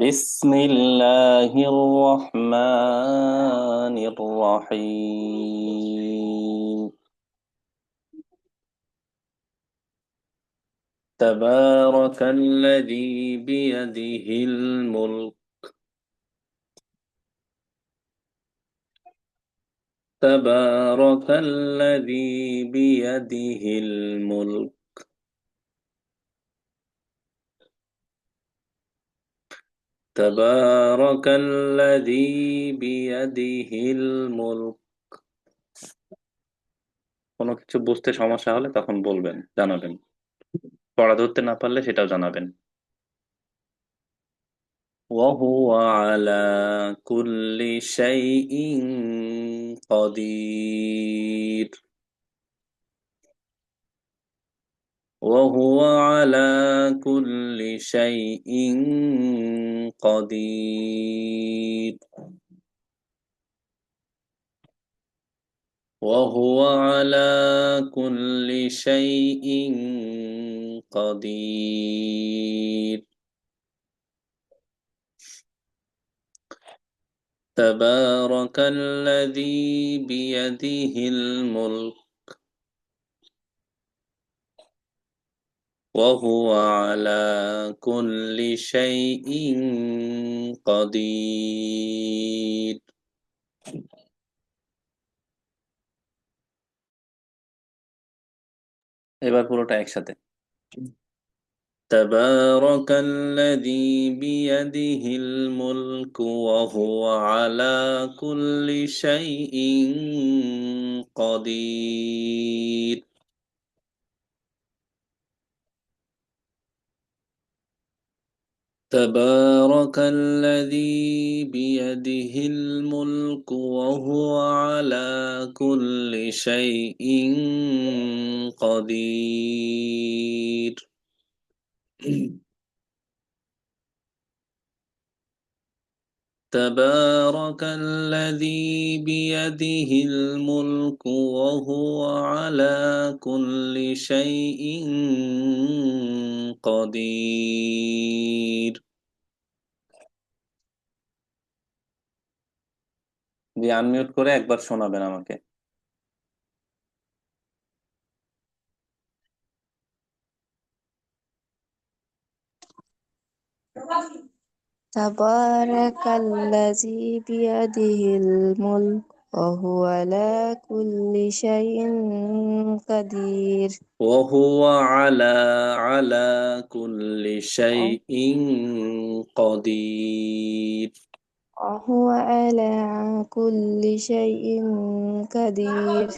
بسم الله الرحمن الرحيم. تبارك الذي بيده الملك. تبارك الذي بيده الملك. تبارك الذي بيده الملك। কোনো কিছু বুঝতে সমস্যা হলে তখন বলবেন, জানাবেন। পড়া ধরতে না পারলে সেটাও জানাবেন। وهو على كل شيء قدير. وهو على كل شيء قدير. وهو على كل شيء قدير. تبارك الذي بيده الملك وهو على كل شيء قدير. এবার পুরোটা একসাথে। تبارك الذي بيده الملك وهو على كل شيء قدير. تبارك الذي بيده الملك وهو على كل شيء قدير. تبارك الذي بيده الملك وهو على كل شيء قدير. জি, আনমিউট করে একবার শোনাবেন আমাকে। تبارك الذي بيده الملك وهو على كل شيء قدير. وهو على كل شيء قدير. وهو على كل شيء قدير.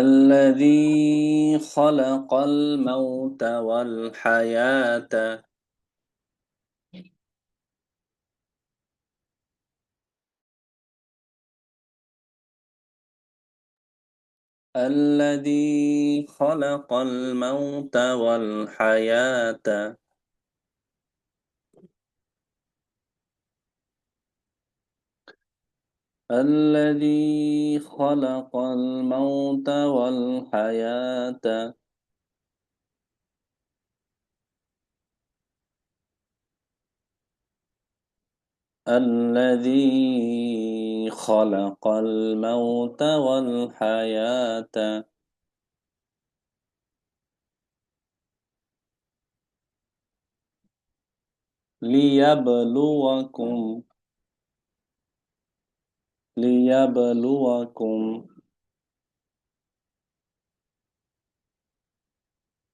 الذي خلق الموت والحياة. الذي خلق الموت والحياة. الذي خلق الموت والحياة الذي خلق الموت والحياة ليبلوكم ليبلوكم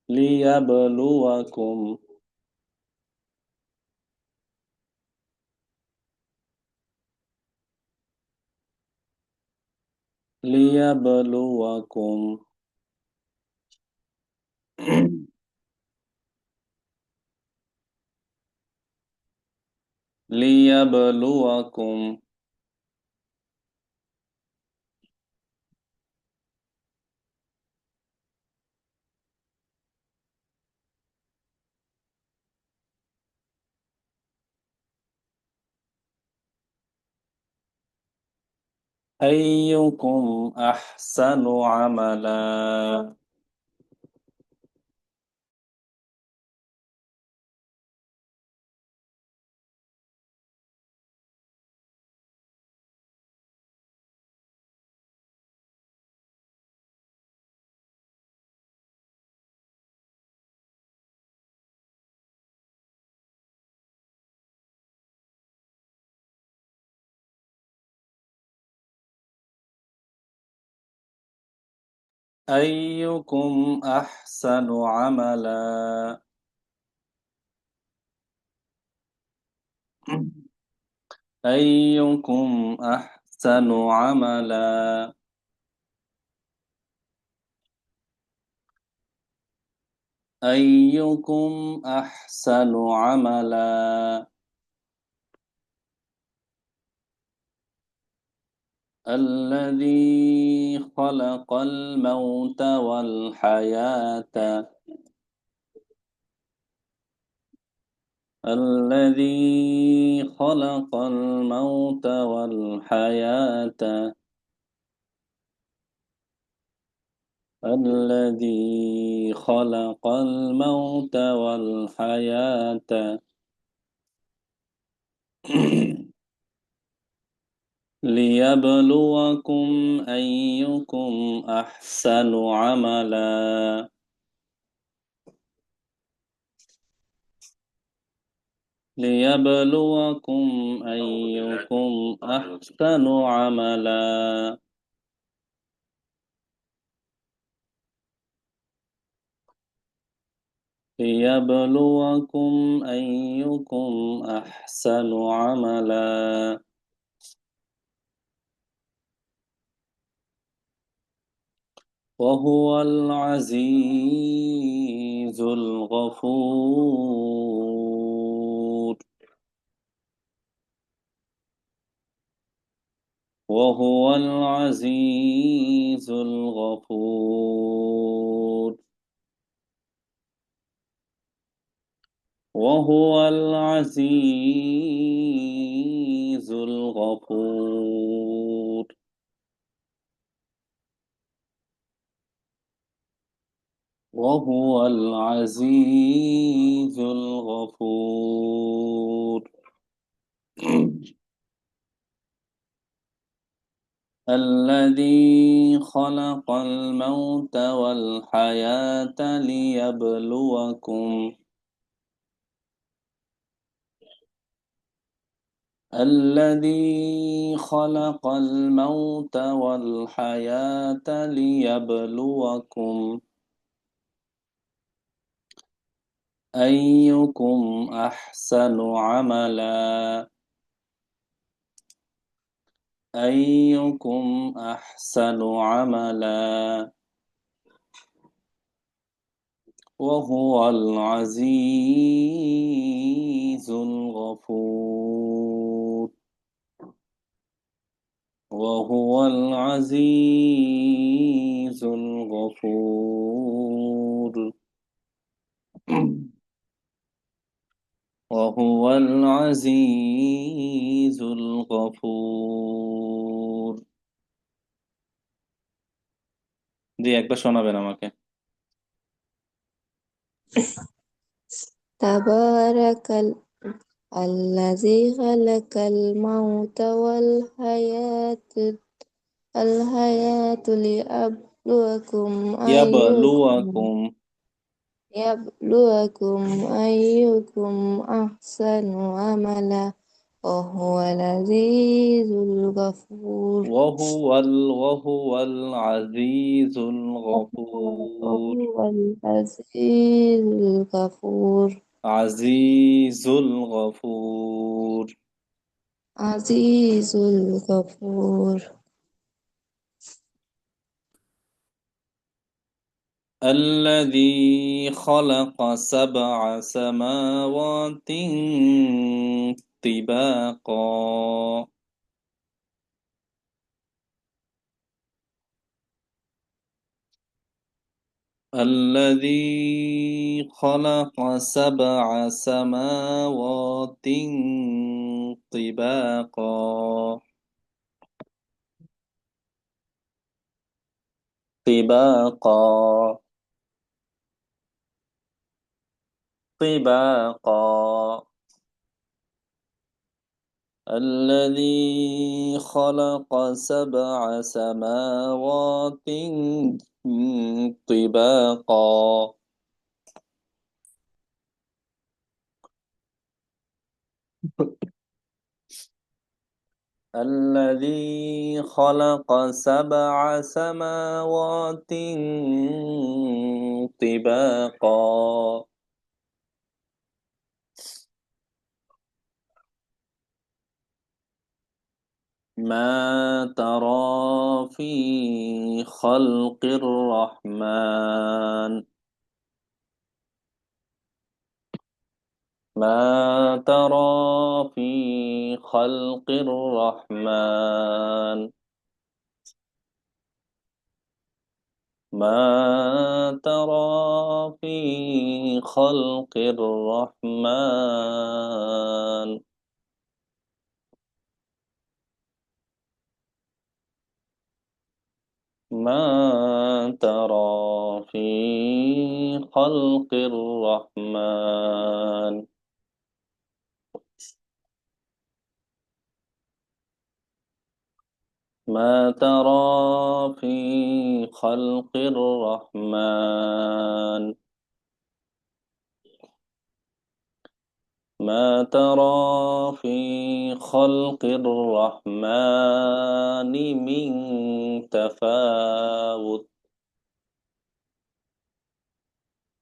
ليبلوكم ليبلوكم ليبلوكم أيكم أحسن عملا. أيكم أحسن عملا. أيكم أحسن عملا. أيكم أحسن عملا. الذي خلق الموت والحياة. الذي خلق الموت والحياة. الذي خلق الموت والحياة ليبلوكم أيكم أحسن عملا. ليبلوكم أيكم أحسن عملا. ليبلوكم أيكم أحسن عملا. وهو العزيز الغفور. وهو العزيز الغفور. وهو العزيز الغفور. وهو العزيز الغفور. الذي خلق الموت والحياة ليبلوكم. الذي خلق الموت والحياة ليبلوكم أيكم أحسن عملا. أيكم أحسن عملا. وهو العزيز الغفور. وهو العزيز الغفور. وهو العزيز الغفور। জি একবার শোনাবেন আমাকে। تبارك الذي خلق الموت والحياة يبلوكم. يبلوكم أيكم أحسن عملا وهو العزيز الغفور. وهو العزيز الغفور. وهو العزيز الغفور. عزيز الغفور. عزيز الغفور. الذي خلق سبع سماوات طباقا. الذي خلق سبع سماوات طباقا. طباقا طباقا الذي خلق سبع سماوات طباقا الذي خلق سبع سماوات طباقا ما ترى في خلق الرحمن ما ترى في خلق الرحمن ما ترى في خلق الرحمن ما ترى في خلق الرحمن ما ترى في خلق الرحمن ما ترى في خلق الرحمن من تفاوت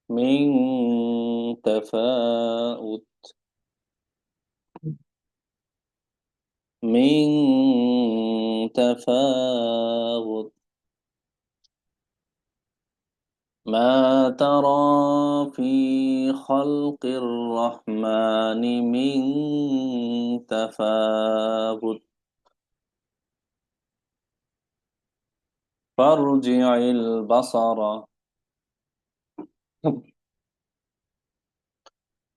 من تفاوت من تفاوت ما ترى في خلق الرحمن من تفاوت فارجع البصر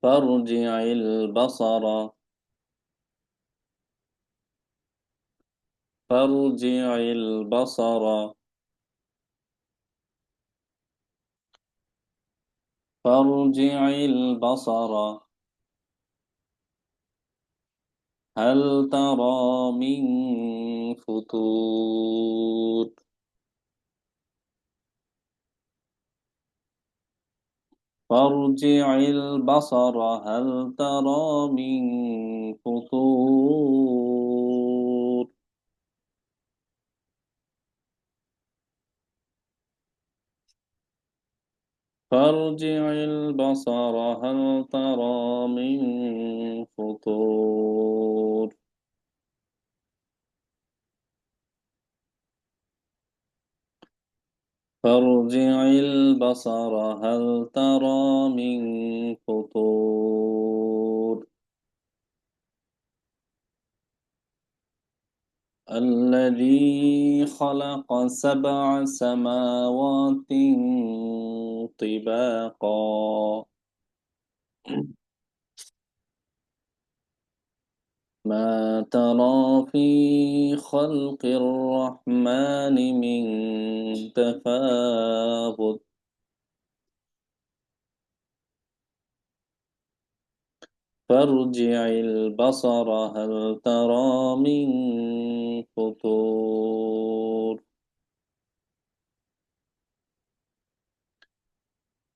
فارجع البصر فارجع البصر فارجع البصر هل ترى من فطور فارجع البصر هل ترى من فطور فارجع البصر هل ترى من فطور فارجع البصر هل ترى من فطور الذي خلق سبع سماوات طباقا ما ترى في خلق الرحمن من تفاوت فارجع البصر هل ترى من فطور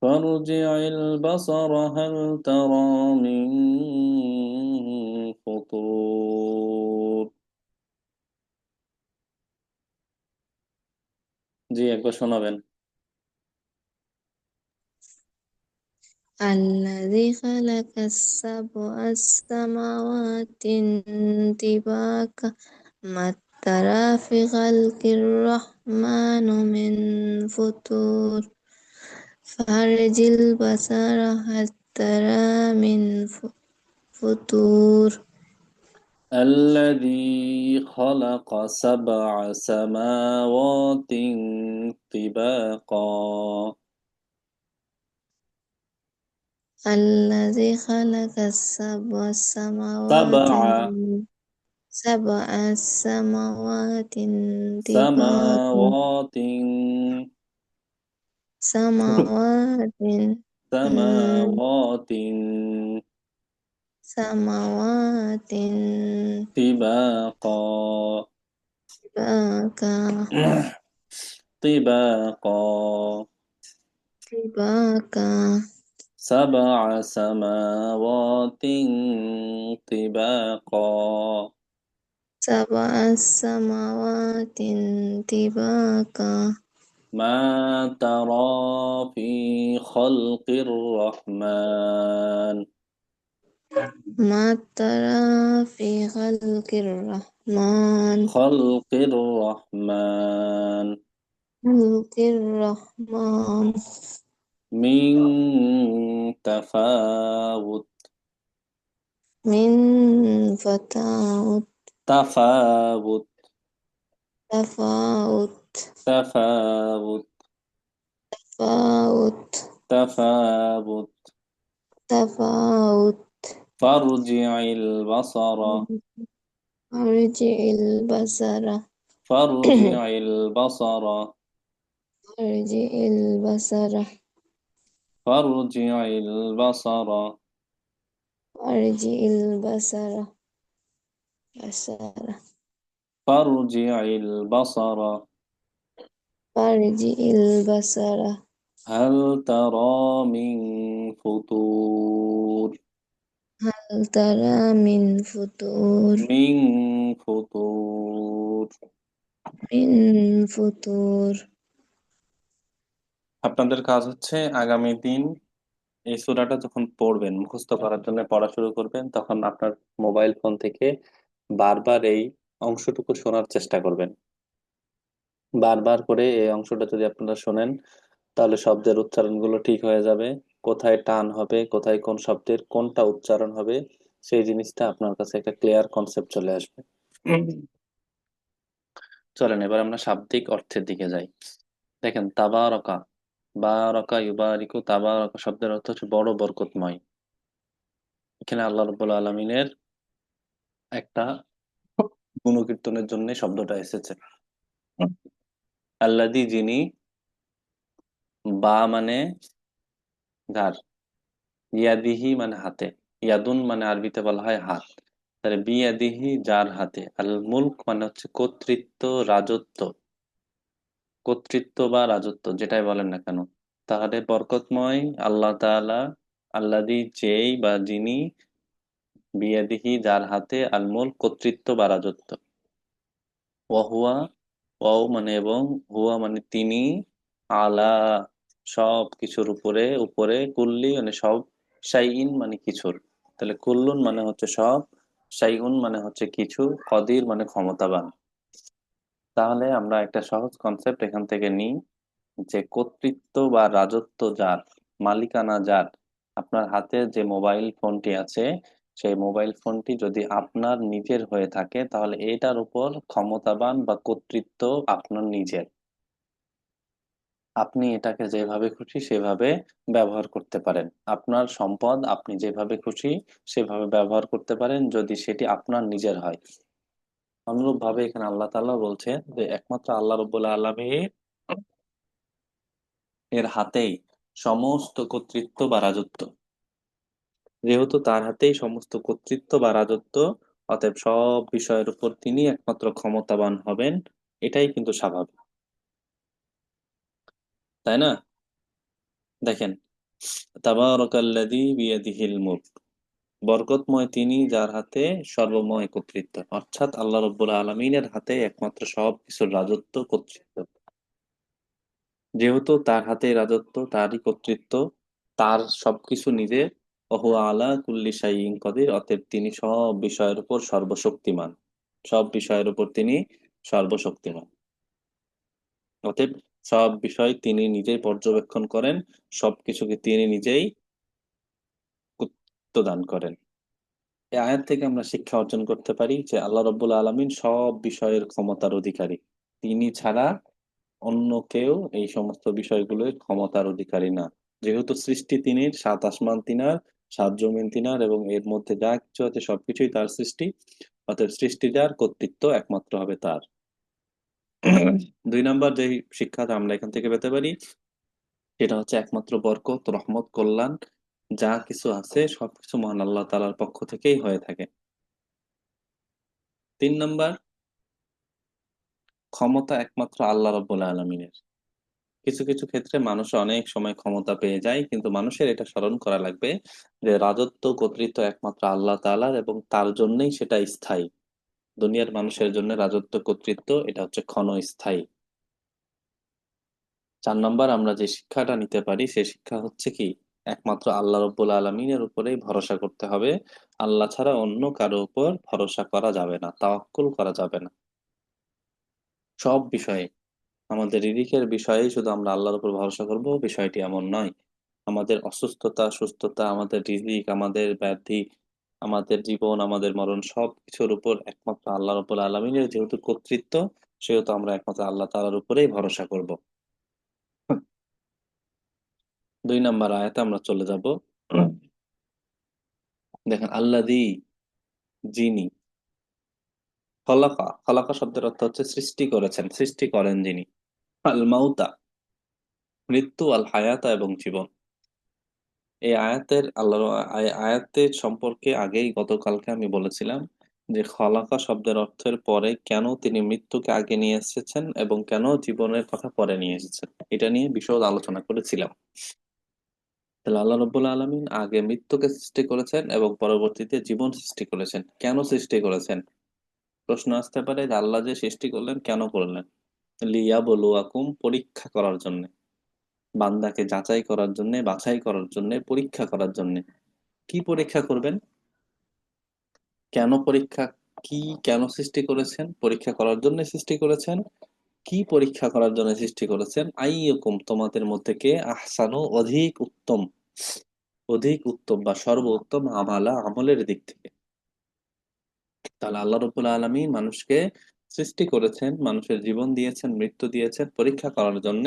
فارجع البصر هل ترى من فطور জি একবার শোনাবেন الذي خلق السبع السماوات طباقا ما ترى في خلق الرحمن من فطور فارج البصر هل ترى من فطور الذي خلق سبع سماوات طباقا الذي خلق السبع السماوات سبع سبع سماوات طباقا سماوات Samawatin. Samawatin Samawatin. tibaqa. Tibaka. Tibaqa. Tibaka. سبع سماوات طباقا. Sab'a samawatin tibaka. ما ترى في خلق الرحمن. Ma tara fi khalqir rahman. خلق الرحمن Khalqir rahman. من تفاوت. Min fata'ut. تفاوت. Tafa'ut. تفاوت. Tafa'ut. تفاوت. Tafa'ut. فارجع البصر. Arji'il basara. فارجع البصر. Arji'il basara. فارجع البصر. Arji'il basara. Basara. فارجع البصر. Arji'il basara. هل ترى من فطور. Hal tara min futur. من فطور. Min futur. আপনাদের কাজ হচ্ছে আগামী দিন এই সূরাটা যখন পড়বেন, মুখস্থ করার জন্য পড়া শুরু করবেন, তখন আপনার মোবাইল ফোন থেকে বারবার এই অংশটুকু শোনার চেষ্টা করবেন। বারবার করে এই অংশটা যদি আপনারা শোনেন, তাহলে শব্দের উচ্চারণগুলো ঠিক হয়ে যাবে। কোথায় টান হবে, কোথায় কোন শব্দের কোনটা উচ্চারণ হবে, সেই জিনিসটা আপনার কাছে একটা ক্লিয়ার কনসেপ্ট চলে আসবে। চলেন এবার আমরা শাব্দিক অর্থের দিকে যাই। দেখেন, তাবারকা, বারাকা ইউবারিকু, তাবারকা শব্দের অর্থ হচ্ছে বড় বরকতময়। এখানে আল্লাহ রাব্বুল আলামিনের একটা গুণকীর্তনের জন্য শব্দটা এসেছে। আল্লাযী, যিনি, বা মানে গার, ইয়াদিহি মানে হাতে, ইয়াদুন মানে আরবিতে বলা হয় হাত, তাহলে বিয়াদিহি যার হাতে, আল মুলক মানে হচ্ছে কর্তৃত্ব, রাজত্ব, কর্তৃত্ব বা রাজত্ব যেটাই বলেন না কেন, তাহলে বরকতময় আল্লাহ তাআলা, আল্লাযী যেই বা যিনি, বিয়াদিহি যার হাতে, আল মুলক কর্তৃত্ব বা রাজত্ব, ওয়াহুয়া, ওয়াও মানে এবং, হুয়া মানে তিনি, আলা সব কিছুর উপরে, উপরে, কুল্লি মানে সব, শাইইন মানে কিছুর, তাহলে কুল্লুন মানে হচ্ছে সব, শাইউন মানে হচ্ছে কিছু, কদির মানে ক্ষমতাবান। তাহলে আমরা একটা সহজ কনসেপ্ট এখান থেকে নিই, যে কর্তৃত্ব বা রাজত্ব যার, মালিকানা যার, আপনার হাতে যে মোবাইল ফোনটি আছে, সেই মোবাইল ফোনটি যদি আপনার নিজের হয়ে থাকে, তাহলে এটার উপর ক্ষমতাবান বা কর্তৃত্ব আপনার নিজের। আপনি এটাকে যেভাবে খুশি সেভাবে ব্যবহার করতে পারেন। আপনার সম্পদ আপনি যেভাবে খুশি সেভাবে ব্যবহার করতে পারেন, যদি সেটি আপনার নিজের হয়। অনুরূপ ভাবে এখানে আল্লাহ তাআলা বলছেন যে একমাত্র আল্লাহ রাব্বুল আলামিন এর হাতেই সমস্ত কর্তৃত্ব বা রাজত্ব। যেহেতু তার হাতেই সমস্ত কর্তৃত্ব বা রাজত্ব, অতএব সব বিষয়ের উপর তিনি একমাত্র ক্ষমতাবান হবেন। এটাই কিন্তু স্বাভাবিক, তাই না? দেখেন, তাবারাকাল্লাযী বিয়াদিহিল মুলক, বরকতময় তিনি যার হাতে সর্বময় কর্তৃত্ব, অর্থাৎ আল্লাহ রাব্বুল আলামিনের হাতে একমাত্র সব কিছুর রাজত্ব, কর্তৃত্ব। যেহেতু তার হাতে রাজত্ব, তারই কর্তৃত্ব, তার সবকিছু নিজে, ওহুয়া আলা কুল্লি শাইইন কদির, অতএব তিনি সব বিষয়ের উপর সর্বশক্তিমান। সব বিষয়ের উপর তিনি সর্বশক্তিমান, অতএব সব বিষয় তিনি নিজেই পর্যবেক্ষণ করেন, সবকিছুকে তিনি নিজেই কর্তৃত্ব দান করেন। এই আয়াত থেকে আমরা শিক্ষা অর্জন করতে পারি যে আল্লাহ রাব্বুল আলামিন সব বিষয়ের ক্ষমতার অধিকারী। তিনি ছাড়া অন্য কেউ এই সমস্ত বিষয়গুলোর ক্ষমতার অধিকারী না। যেহেতু সৃষ্টি তিনির, সাত আসমান তিনার, সাত জমিন তিনার, এবং এর মধ্যে যা কিছু আছে সবকিছুই তার সৃষ্টি, অতএব সৃষ্টি যার, কর্তৃত্ব একমাত্র হবে তার। দুই নাম্বার যে শিক্ষাটা আমরা এখান থেকে পেতে পারি, সেটা হচ্ছে একমাত্র বরকত, রহমত, কল্যাণ, যা কিছু আছে সবকিছু মহান আল্লাহ তাআলার পক্ষ থেকেই হয়ে থাকে। 3 নাম্বার, ক্ষমতা একমাত্র আল্লাহ রাব্বুল আলামিনের। কিছু কিছু ক্ষেত্রে মানুষ অনেক সময় ক্ষমতা পেয়ে যায়, কিন্তু মানুষের এটা স্মরণ করা লাগবে যে রাজত্ব কর্তৃত্ব একমাত্র আল্লাহ তাআলার, এবং তার জন্যই সেটা স্থায়ী। দুনিয়ার মানুষের জন্য রাজত্ব কর্তৃত্ব এটা হচ্ছে ক্ষণস্থায়ী। 4 নাম্বার, আমরা যে শিক্ষাটা নিতে পারি সে শিক্ষা হচ্ছে কি, একমাত্র আল্লাহ রাব্বুল আলামিনের উপরেই ভরসা করতে হবে। আল্লাহ ছাড়া অন্য কারো উপর ভরসা করা যাবে না, তাওয়াক্কুল করা যাবে না। সব বিষয়ে, আমাদের রিজিকের বিষয়ে শুধু আমরা আল্লাহর উপর ভরসা করব, বিষয়টি এমন নয়। আমাদের অসুস্থতা, সুস্থতা, আমাদের রিজিক, আমাদের ব্যাধি, আমাদের জীবন, আমাদের মরণ, সব কিছুর উপর একমাত্র আল্লাহ রাব্বুল আলামিনের যেহেতু কর্তৃত্ব, সেহেতু আমরা একমাত্র আল্লাহ তাআলার উপরেই ভরসা করব। 2 নাম্বার আয়াতে আমরা চলে যাব। দেখেন, আল্লাযী, যিনি, খলাকা, খলাকা শব্দের অর্থ হচ্ছে সৃষ্টি করেছেন, সৃষ্টি করেন যিনি, আল মাউতা, মৃত্যু, আল হায়াতা, এবং জীবন। এই আয়াতের আল্লাহর আয়াতের সম্পর্কে আগেই গতকালকে আমি বলেছিলাম যে খলাকা শব্দের অর্থের পরে কেন তিনি মৃত্যুকে আগে নিয়ে এসেছেন এবং কেন জীবনের কথা পরে নিয়ে এসেছেন, এটা নিয়ে বিশদ আলোচনা করেছিলাম। তাহলে আল্লাহ রব্বুল আলামিন আগে মৃত্যুকে সৃষ্টি করেছেন এবং পরবর্তীতে জীবন সৃষ্টি করেছেন। কেন সৃষ্টি করেছেন? প্রশ্ন আসতে পারে যে আল্লাহ যে সৃষ্টি করলেন কেন করলেন? লিয়াবলুয়াকুম, পরীক্ষা করার জন্য, বান্দাকে যাচাই করার জন্য, বাছাই করার জন্য, পরীক্ষা করার জন্য। কি পরীক্ষা করবেন? কেন পরীক্ষা? কি, কেন সৃষ্টি করেছেন? পরীক্ষা করার জন্য সৃষ্টি করেছেন। কি পরীক্ষা করার জন্য সৃষ্টি করেছেন? আইয়ুকুম, তোমাদের মধ্যে কে আহসানু, অধিক উত্তম, অধিক উত্তম বা সর্বোত্তম, আমালা, আমলের দিক থেকে। তাহলে আল্লাহ রাব্বুল আলামিন মানুষকে সৃষ্টি করেছেন, মানুষের জীবন দিয়েছেন, মৃত্যু দিয়েছেন পরীক্ষা করার জন্য,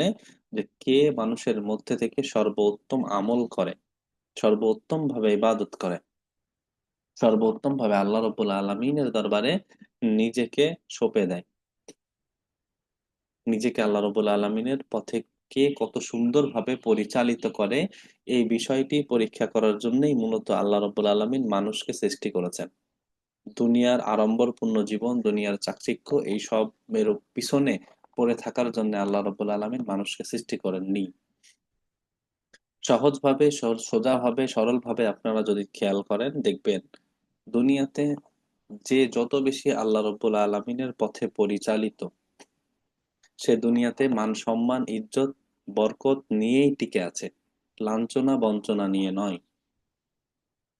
যে কে মানুষের মধ্যে থেকে সর্বোত্তম আমল করে, সর্বোত্তম ভাবে ইবাদত করে, সর্বোত্তম ভাবে আল্লাহ রাব্বুল আলামিনের দরবারে নিজেকে সঁপে দেয়, নিজেকে আল্লাহ রাব্বুল আলামিনের পথে কে কত সুন্দরভাবে পরিচালিত করে। এই বিষয়টি পরীক্ষা করার জন্যই মূলত আল্লাহ রাব্বুল আলামিন মানুষকে সৃষ্টি করেছেন। দুনিয়ার আড়ম্বরপূর্ণ জীবন, দুনিয়ার চাকচিক্য, এই সব এর পিছনে পড়ে থাকার জন্য আল্লাহ রাব্বুল আলামিন মানুষকে সৃষ্টি করেননি। সহজভাবে, সোজাভাবে, সরলভাবে আপনারা যদি খেয়াল করেন দেখবেন, দুনিয়াতে যে যত বেশি আল্লাহ রাব্বুল আলামিনের পথে পরিচালিত, সে দুনিয়াতে মান সম্মান, ইজ্জত, বরকত নিয়েই টিকে আছে, লাঞ্ছনা বঞ্চনা নিয়ে নয়।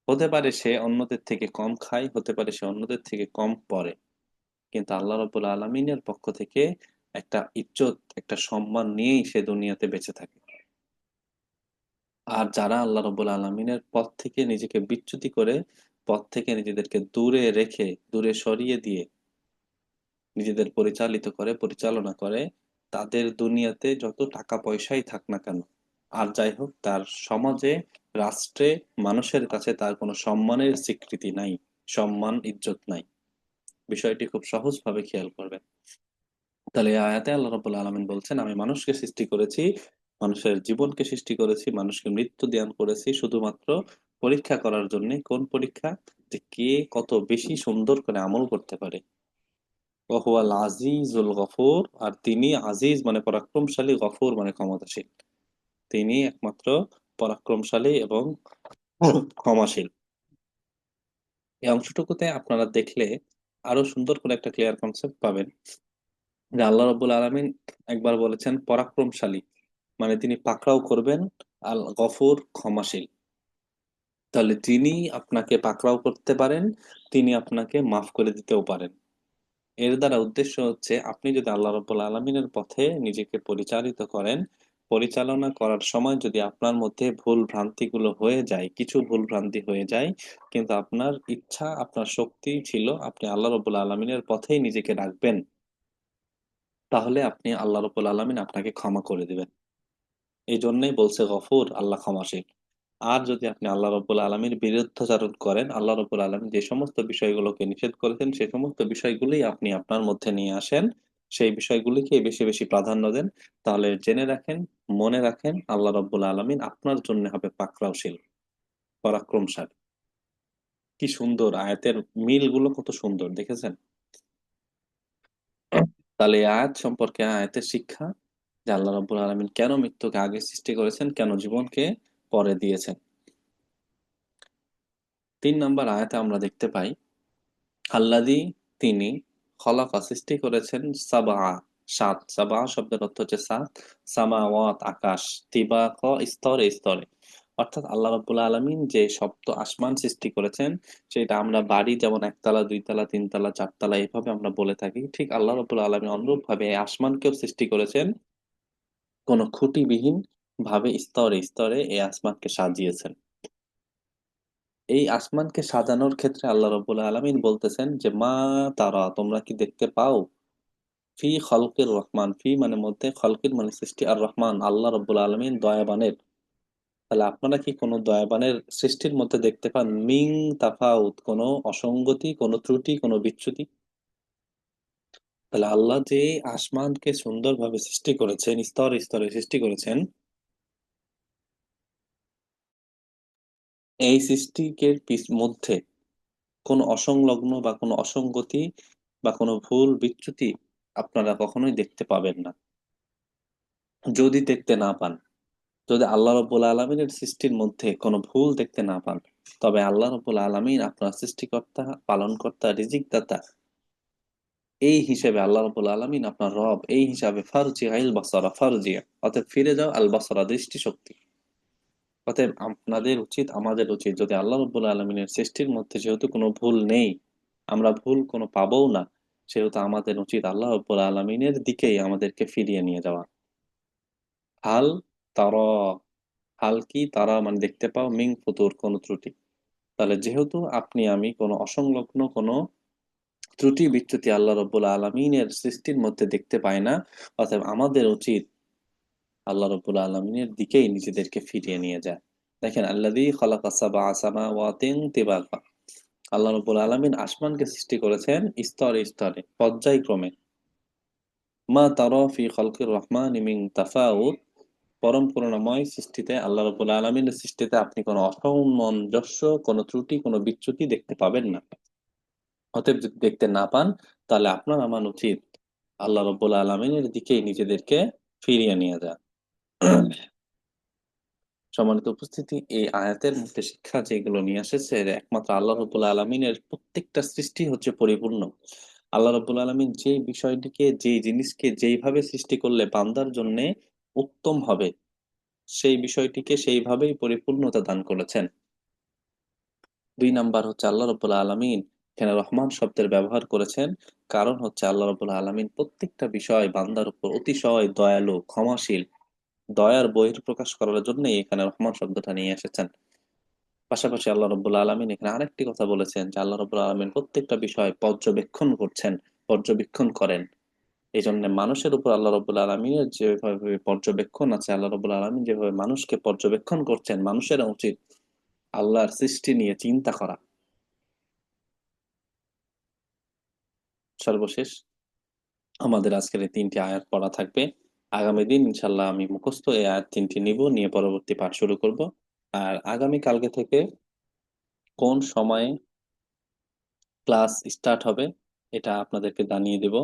হতে পারে সে অন্যদের থেকে কম খায়, হতে পারে সে অন্যদের থেকে কম পড়ে, কিন্তু আল্লাহ রাব্বুল আলামিনের পক্ষ থেকে একটা ইজ্জত, একটা সম্মান নিয়েই সে দুনিয়াতে বেঁচে থাকে। আর যারা আল্লাহ রাব্বুল আলামিনের পথ থেকে নিজেকে বিচ্যুতি করে, পথ থেকে নিজেদেরকে দূরে রেখে, দূরে সরিয়ে দিয়ে নিজেদের পরিচালিত করে, পরিচালনা করে, তাদের দুনিয়াতে যত টাকা পয়সাই থাক না কেন, আর যাই হোক, তার সমাজে, রাষ্ট্রে, মানুষের কাছে তার কোনো সম্মানের স্বীকৃতি নাই, সম্মান, ইজ্জত নাই। বিষয়টি খুব সহজভাবে খেয়াল করবেন। তাহলে এই আয়াতে আল্লাহ রাব্বুল আলামিন বলছেন, আমি মানুষকে সৃষ্টি করেছি, মানুষের জীবনকে সৃষ্টি করেছি, মানুষকে মৃত্যু দান করেছি শুধুমাত্র পরীক্ষা করার জন্য। কোন পরীক্ষা? যে কে কত বেশি সুন্দর করে আমল করতে পারে। ওয়াহুয়াল আজিজুল গফুর, আর তিনি আজিজ মানে পরাক্রমশালী, গফুর মানে ক্ষমতাশীল। তিনি একমাত্র পরাক্রমশালী এবং ক্ষমাশীল। এই অংশটুকুতে আপনারা দেখলে আরো সুন্দর করে একটা ক্লিয়ার কনসেপ্ট পাবেন যে আল্লাহ রাব্বুল আলামিন একবার বলেছেন পরাক্রমশালী, মানে তিনি পাকড়াও করবেন, আল গফুর ক্ষমাশীল। তাহলে যিনি আপনাকে পাকড়াও করতে পারেন, তিনি আপনাকে মাফ করে দিতেও পারেন। এর দ্বারা উদ্দেশ্য হচ্ছে, আপনি যদি আল্লাহ রাব্বুল আলামিনের পথে নিজেকে পরিচালিত করেন, পরিচালনা করার সময় যদি আপনার মধ্যে ভুল ভ্রান্তিগুলো হয়ে যায়, কিছু ভুল ভ্রান্তি হয়ে যায়, কিন্তু আপনার ইচ্ছা, আপনার শক্তি ছিল আপনি আল্লাহ রাব্বুল আলামিনের পথেই নিজেকে রাখবেন, তাহলে আপনি আল্লাহ রাব্বুল আলামিন আপনাকে ক্ষমা করে দিবেন। এই জন্যই বলছে গফুর, আল্লাহ ক্ষমাশীল। আর যদি আপনি আল্লাহ রাব্বুল আলামিনের বিরুদ্ধাচরণ করেন, আল্লাহ রাব্বুল আলামিন যে সমস্ত বিষয়গুলোকে নিষেধ করেছেন, সে সমস্ত বিষয়গুলোই আপনি আপনার মধ্যে নিয়ে আসেন, সেই বিষয়গুলিকে বেশি বেশি প্রাধান্য দেন, তাহলে জেনে রাখেন, মনে রাখেন, আল্লাহ রাব্বুল আলামিন আপনার জন্য হবে পাকড়াওশীল, পরাক্রমশালী। কি সুন্দর আয়াতের মিলগুলো, কত সুন্দর দেখেছেন? তাহলে এই আয়াত সম্পর্কে, আয়াতের শিক্ষা যে আল্লাহ রাব্বুল আলামিন কেন মৃত্যুকে আগে সৃষ্টি করেছেন, কেন জীবনকে পরে দিয়েছেন। 3 নম্বর আয়াতে আমরা দেখতে পাই আল্লাযী, তিনি, খলাকা সৃষ্টি করেছেন, সাবআ, সাত, সাবআ শব্দের অর্থ হচ্ছে সাত, সামাওয়াত আকাশ, তিবাক স্তরে স্তরে, অর্থাৎ আল্লাহ রাব্বুল আলামিন যে সপ্ত আসমান সৃষ্টি করেছেন, সেটা আমরা বাড়ি যেমন একতলা, দুইতলা, তিনতলা, চারতলা এইভাবে আমরা বলে থাকি, ঠিক আল্লাহ রাব্বুল আলামিন অনুরূপ ভাবে এই আসমানকেও সৃষ্টি করেছেন কোনো খুঁটিবিহীন ভাবে, স্তরে স্তরে এই আসমানকে সাজিয়েছেন। এই আসমানকে সাজানোর ক্ষেত্রে আল্লাহ রাব্বুল আলামিন বলতেছেন যে মা তারা, তোমরা কি দেখতে পাও, ফি খলকির রহমান, ফি মানে মধ্যে, খলকির মানে সৃষ্টি, আর রহমান আল্লাহ রাব্বুল আলামিন দয়াবানের, তাহলে আপনারা কি কোনো দয়াবানের সৃষ্টির মধ্যে দেখতে পান মিং তাফাউত, কোনো অসঙ্গতি, কোনো ত্রুটি, কোনো বিচ্যুতি? তাহলে আল্লাহ যে আসমানকে সুন্দরভাবে সৃষ্টি করেছেন, স্তরে স্তরে সৃষ্টি করেছেন, এই সৃষ্টিকে মধ্যে কোনো অসংলগ্ন বা কোনো অসঙ্গতি বা কোনো ভুল বিচ্যুতি আপনারা কখনোই দেখতে পাবেন না। যদি দেখতে না পান, যদি আল্লাহ রাব্বুল আলামিনের সৃষ্টির মধ্যে কোনো ভুল দেখতে না পান, তবে আল্লাহ রাব্বুল আলামিন আপনার সৃষ্টিকর্তা, পালনকর্তা, রিজিকদাতা, এই হিসেবে আল্লাহ রাব্বুল আলামিন আপনার রব, এই হিসাবে ফারজি আইল বাসারা, ফারজি, অতএব ফিরে যাও আল বাসারা, দৃষ্টিশক্তি। অতএব আপনাদের উচিত, আমাদের উচিত, যদি আল্লাহ রাব্বুল আলামিনের সৃষ্টির মধ্যে যেহেতু কোনো ভুল নেই, আমরা ভুল কোনো পাবও না, সেহেতু আমাদের উচিত আল্লাহ রাব্বুল আলামিনের দিকেই আমাদেরকে ফিরিয়ে নিয়ে যাওয়া। হাল তারা, হাল কি তারা মানে দেখতে পাও, মিং ফুতুর কোনো ত্রুটি, তাহলে যেহেতু আপনি আমি কোনো অসংলগ্ন, কোনো ত্রুটি বিচ্যুতি আল্লাহ রাব্বুল আলামিনের সৃষ্টির মধ্যে দেখতে পাই না, অতএব আমাদের উচিত আল্লাহ রাব্বুল আলামিনের দিকেই নিজেদেরকে ফিরিয়ে নিয়ে যায়। দেখেন, আল্লাযী খালাকা সাবআ সামাওয়াতিন তিবাকা, আল্লাহ রাব্বুল আলামিন আসমানকে সৃষ্টি করেছেন স্তরে স্তরে, পর্যায়ক্রমে। মা তারা ফি খালকির রহমানি মিন তাফাউত, পরম করুণাময় সৃষ্টিতে, আল্লাহ রাব্বুল আলামিনের সৃষ্টিতে আপনি কোনো অসামঞ্জস্য, কোনো ত্রুটি, কোনো বিচ্যুতি দেখতে পাবেন না। অতএব যদি দেখতে না পান, তাহলে আপনার আমার উচিত আল্লাহ রাব্বুল আলামিনের দিকেই নিজেদেরকে ফিরিয়ে নিয়ে যান। সম্মানিত উপস্থিতি, এই আয়াতের মধ্যে শিক্ষা যেগুলো নিয়ে এসেছে, একমাত্র আল্লাহ রাব্বুল আলামিনের প্রত্যেকটা সৃষ্টি হচ্ছে পরিপূর্ণ। আল্লাহ রাব্বুল আলামিন যে বিষয়টিকে, যে জিনিসকে যেইভাবে সৃষ্টি করলে বান্দার জন্য উত্তম হবে, সেই বিষয়টিকে সেইভাবেই পরিপূর্ণতা দান করেছেন। 2 নাম্বার হচ্ছে আল্লাহ রাব্বুল আলামিন এখানে রহমান শব্দের ব্যবহার করেছেন, কারণ হচ্ছে আল্লাহ রাব্বুল আলামিন প্রত্যেকটা বিষয় বান্দার উপর অতিশয় দয়ালু, ক্ষমাশীল, দয়ার বহিঃপ্রকাশ করার জন্যই এখানে রহমান শব্দটা নিয়ে এসেছেন। পাশাপাশি আল্লাহ রাব্বুল আলামিন এখানে আরেকটি কথা বলেছেন যে আল্লাহ রাব্বুল আলামিন প্রত্যেকটা বিষয় পর্যবেক্ষণ করছেন, পর্যবেক্ষণ করেন। এই জন্য মানুষের উপর আল্লাহ রাব্বুল আলামিনের যেভাবে পর্যবেক্ষণ আছে, আল্লাহ রাব্বুল আলামিন যেভাবে মানুষকে পর্যবেক্ষণ করছেন, মানুষের উচিত আল্লাহর সৃষ্টি নিয়ে চিন্তা করা। সর্বশেষ আমাদের আজকের এই 3টি আয়াত পড়া থাকবে। আগামী দিন ইনশাল্লাহ আমি মুখস্থ এই আয়াত 3টি নিব, নিয়ে পরবর্তী পাঠ শুরু করব। আর আগামী কালকে থেকে কোন সময়ে ক্লাস স্টার্ট হবে এটা আপনাদেরকে জানিয়ে দেব।